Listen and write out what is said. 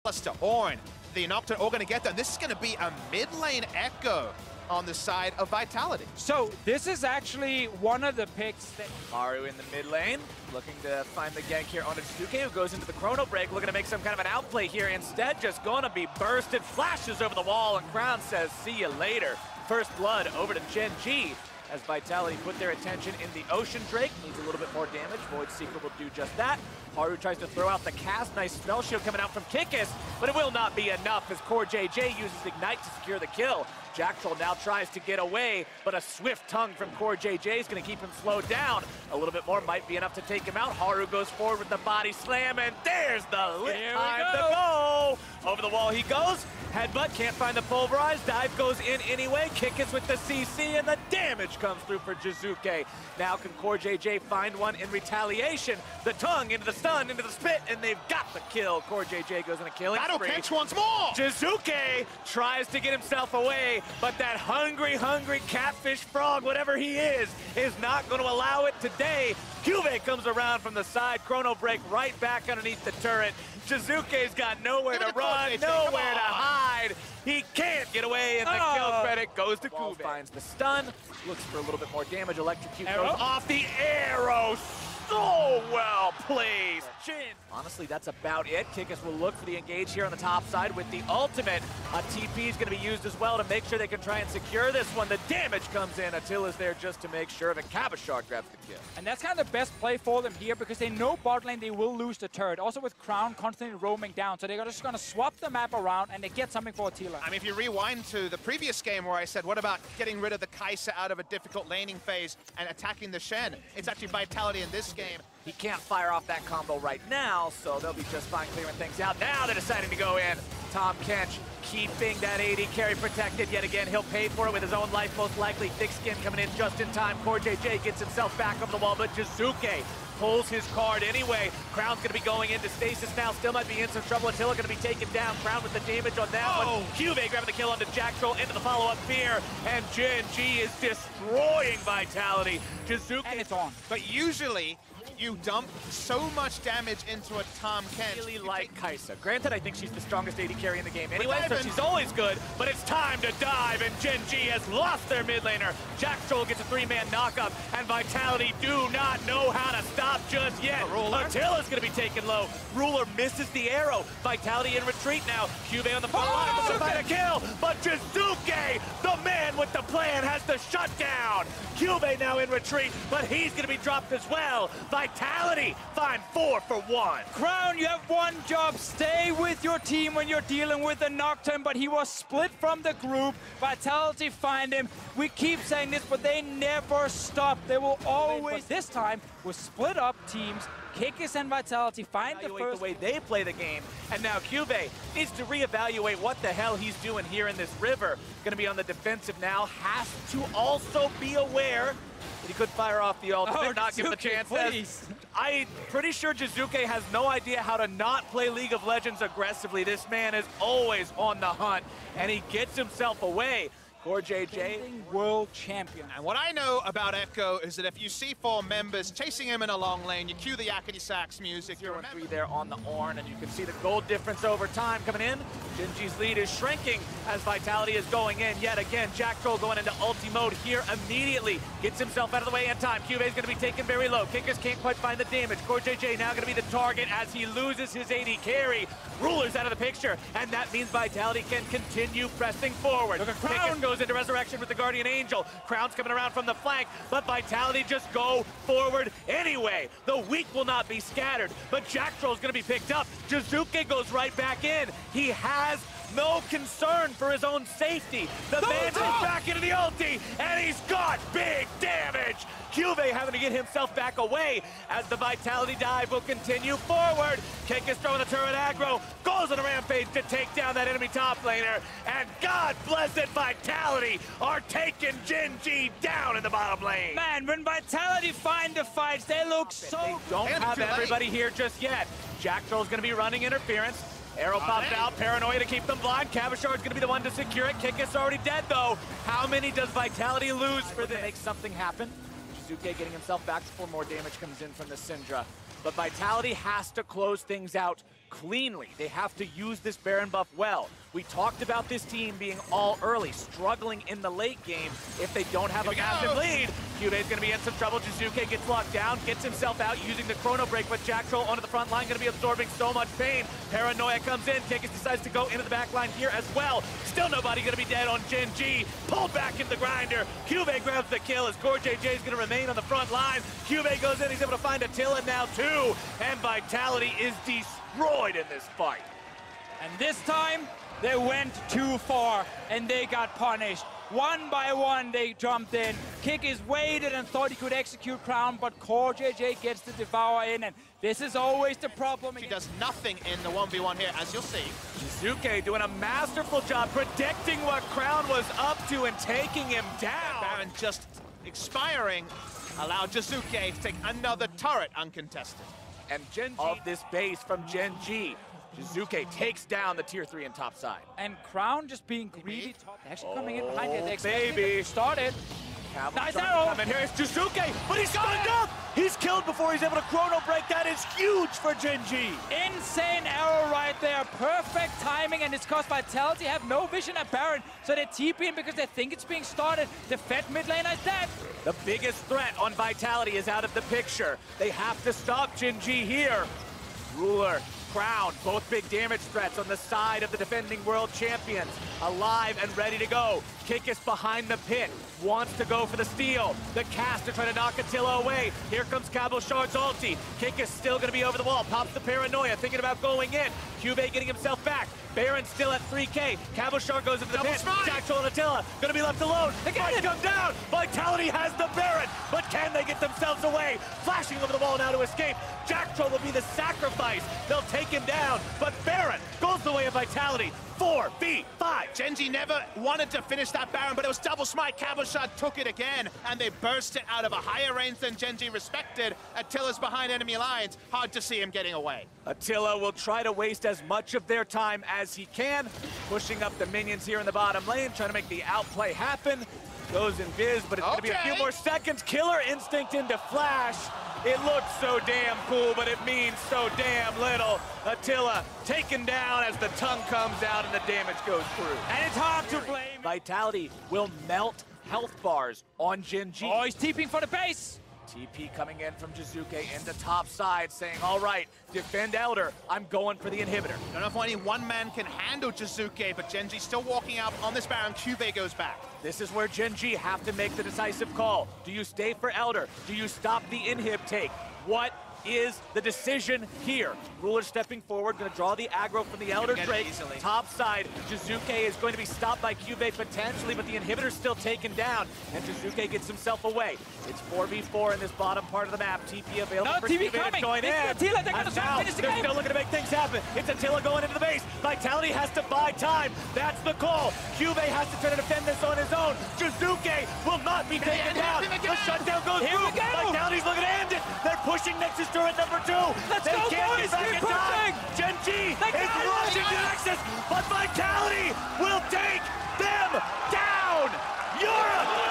Alistair, Ornn, the Nocturne all going to get there. This is going to be a mid lane echo on the side of Vitality. So this is actually one of the picks that... Haru in the mid lane, looking to find the gank here onto Jizuke, who goes into the chrono break, looking to make some kind of an outplay here. Instead, just going to be bursted, flashes over the wall, and Crown says, see you later. First blood over to Gen.G, as Vitality put their attention in the Ocean Drake. Needs a little bit more damage. Void Seeker will do just that. Haru tries to throw out the cast. Nice spell shield coming out from Kikis, but it will not be enough as CoreJJ uses Ignite to secure the kill. Jack Troll now tries to get away, but a swift tongue from CoreJJ is going to keep him slowed down. A little bit more might be enough to take him out. Haru goes forward with the body slam, and there's the lit time to go. Over the wall he goes. Headbutt, can't find the pulverize. Dive goes in anyway. Kikis with the CC, and the damage comes through for Jizuke. Now can CoreJJ find one in retaliation? The tongue into the stun, into the spit, and they've got the kill. CoreJJ goes on a killing spree. Catch once more! Jizuke tries to get himself away, but that hungry catfish frog, whatever he is not going to allow it today. Juve comes around from the side. Chrono break right back underneath the turret. Jizuke's got nowhere to run, nowhere to hide. He can't get away, and the kill credit goes to Juve. Finds the stun, looks for a little bit more damage. Electrocute goes off the arrow. So well placed. Honestly, that's about it. Kikis will look for the engage here on the top side with the ultimate. A TP is going to be used as well to make sure they can try and secure this one. The damage comes in. Attila's there just to make sure of it. Cabashar grabs the kill. And that's kind of the best play for them here because they know bot lane they will lose the turret. Also with Crown constantly roaming down. So they're just going to swap the map around and they get something for Attila. I mean, if you rewind to the previous game where I said, what about getting rid of the Kai'Sa out of a difficult laning phase and attacking the Shen? It's actually Vitality in this game. He can't fire off that combo right now, so they'll be just fine clearing things out. Now they're deciding to go in. Tahm Kench keeping that AD carry protected yet again. He'll pay for it with his own life, most likely. Thick Skin coming in just in time. CoreJJ gets himself back over the wall, but Jizuke pulls his card anyway. Crown's going to be going into stasis now. Still might be in some trouble. Attila going to be taken down. Crown with the damage on that one. Juve grabbing the kill onto Jack Troll into the follow-up fear. And Gen.G is destroying Vitality. Jizuke. And it's on. But usually, you dump so much damage into a Tahm Kench. Really like Kai'Sa. Granted, I think she's the strongest AD carry in the game anyway, so she's always good, but it's time to dive, and Gen.G has lost their mid laner. Jack Troll gets a 3-man knockup, and Vitality do not know how to stop just yet. Attila's gonna be taken low. Ruler misses the arrow. Vitality in retreat now. Juve on the front line, looking to find a kill, but Jizuke, the man with the plan, has the shutdown. Juve now in retreat, but he's gonna be dropped as well. Vitality find 4 for 1. Crown, you have one job. Stay with your team when you're dealing with the Nocturne, but he was split from the group. Vitality find him. We keep saying this, but they never stop. They will always, this time, with split up teams. Kikis and Vitality find the first... the way they play the game, and now Juve needs to reevaluate what the hell he's doing here in this river. Gonna be on the defensive now, has to also be aware that he could fire off the ultimate, not give him the chance. I'm pretty sure Jizuke has no idea how to not play League of Legends aggressively. This man is always on the hunt, and he gets himself away. CoreJJ, world champion. And what I know about Echo is that if you see 4 members chasing him in a long lane, you cue the yakety sax music. 0-3 there on the Ornn, and you can see the gold difference over time coming in. Gen.G's lead is shrinking as Vitality is going in yet again. Jack Troll going into ulti mode here immediately. Gets himself out of the way in time. Juve's going to be taken very low. Kikis can't quite find the damage. CoreJJ now going to be the target as he loses his AD carry. Ruler's out of the picture, and that means Vitality can continue pressing forward. Kikis goes into resurrection with the Guardian Angel. Crown's coming around from the flank, but Vitality just go forward anyway. The weak will not be scattered, but Jack Troll's going to be picked up. Jizuke goes right back in. He has no concern for his own safety. The man goes back into the ulti, and he's got big damage. Juve having to get himself back away as the Vitality dive will continue forward. Kikis throwing the turret aggro, goes on a rampage to take down that enemy top laner, and God bless it, Vitality are taking Gen.G down in the bottom lane. Man, when Vitality find the fights, they look so... They don't have everybody here just yet. Jack Troll's gonna be running interference. Arrow popped out, Paranoia to keep them blind. Cabashar's gonna be the one to secure it. Kikis already dead though. How many does Vitality lose for this? Make something happen. Jizuke getting himself back before more damage comes in from the Syndra. But Vitality has to close things out cleanly. They have to use this Baron buff well. We talked about this team being all early, struggling in the late game if they don't have a massive lead. Kyubey's going to be in some trouble. Jizuke gets locked down, gets himself out using the Chrono Break, but Jack Troll onto the front line, going to be absorbing so much pain. Paranoia comes in, Kikis decides to go into the back line here as well. Still nobody going to be dead on Gen.G. Pulled back in the grinder. Kyubey grabs the kill as GorJJ is going to remain on the front line. Kyubey goes in, he's able to find Attila now too, and Vitality is destroyed in this fight. And this time, they went too far, and they got punished. One by one, they jumped in. Kikis waited and thought he could execute Crown, but GorJJ gets the Devour in, and this is always the problem. He does nothing in the 1v1 here, as you'll see. Jizuke doing a masterful job predicting what Crown was up to and taking him down. Baron just expiring, allowed Jizuke to take another turret uncontested. And Gen.G of this base from Gen.G. Jizuke takes down the tier 3 and top side. And Crown just being greedy. Actually coming in behind it. They baby. Started. Nice arrow. Coming here is Jizuke, but he's stunned up. He's killed before he's able to Chrono Break. That is huge for Gen.G. Insane arrow right there. Perfect timing, and it's caused Vitality have no vision at Baron, so they TP in because they think it's being started. The Fed mid laner is dead. The biggest threat on Vitality is out of the picture. They have to stop Gen.G here. Ruler, Crown, both big damage threats on the side of the defending world champions. Alive and ready to go. Kikis behind the pit, wants to go for the steal. The caster trying to knock Attila away. Here comes Cabochard's ulti. Kikis still going to be over the wall, pops the Paranoia, thinking about going in. Kyubey getting himself back. Baron still at 3K. Cabochard goes into the pit. Jack Troll and Attila going to be left alone. The fight come down. Vitality has the Baron, but can they get themselves away? Flashing over the wall now to escape. Jack Troll will be the sacrifice. They'll take him down, but Baron goes the way of Vitality. 4v5. Gen.G never wanted to finish that Baron, but it was double smite. Cabochard took it again, and they burst it out of a higher range than Gen.G respected. Attila's behind enemy lines. Hard to see him getting away. Attila will try to waste as much of their time as he can, pushing up the minions here in the bottom lane, trying to make the outplay happen. Goes invis, but it's going to be a few more seconds. Killer Instinct into Flash. It looks so damn cool, but it means so damn little. Attila taken down as the tongue comes out and the damage goes through. And it's hard to blame. Vitality will melt health bars on Gen.G. Oh, he's TPing for the base. TP coming in from Jizuke into top side, saying, all right, defend Elder, I'm going for the inhibitor. Don't know if only one man can handle Jizuke, but Gen.G still walking out on this Baron. Kyubey goes back. This is where Gen.G have to make the decisive call. Do you stay for Elder? Do you stop the inhib take? What is the decision here? Ruler stepping forward, going to draw the aggro from the Elder Drake. Top side, Jizuke is going to be stopped by Kyubey potentially, but the inhibitor's still taken down, and Jizuke gets himself away. It's 4v4 in this bottom part of the map. TP available for Kyubey to join in. Attila, they're and now they're still looking to make things happen. It's Attila going into the base. Vitality has to buy time. That's the call. Kyubey has to try to defend this on his own. Jizuke will not be taken down. The shutdown goes through. Vitality's looking to end it. They're pushing Nexus turret number 2. Let's go, boys. Get back in time. Gen.G is rushing to Nexus, but Vitality will take them down. Europe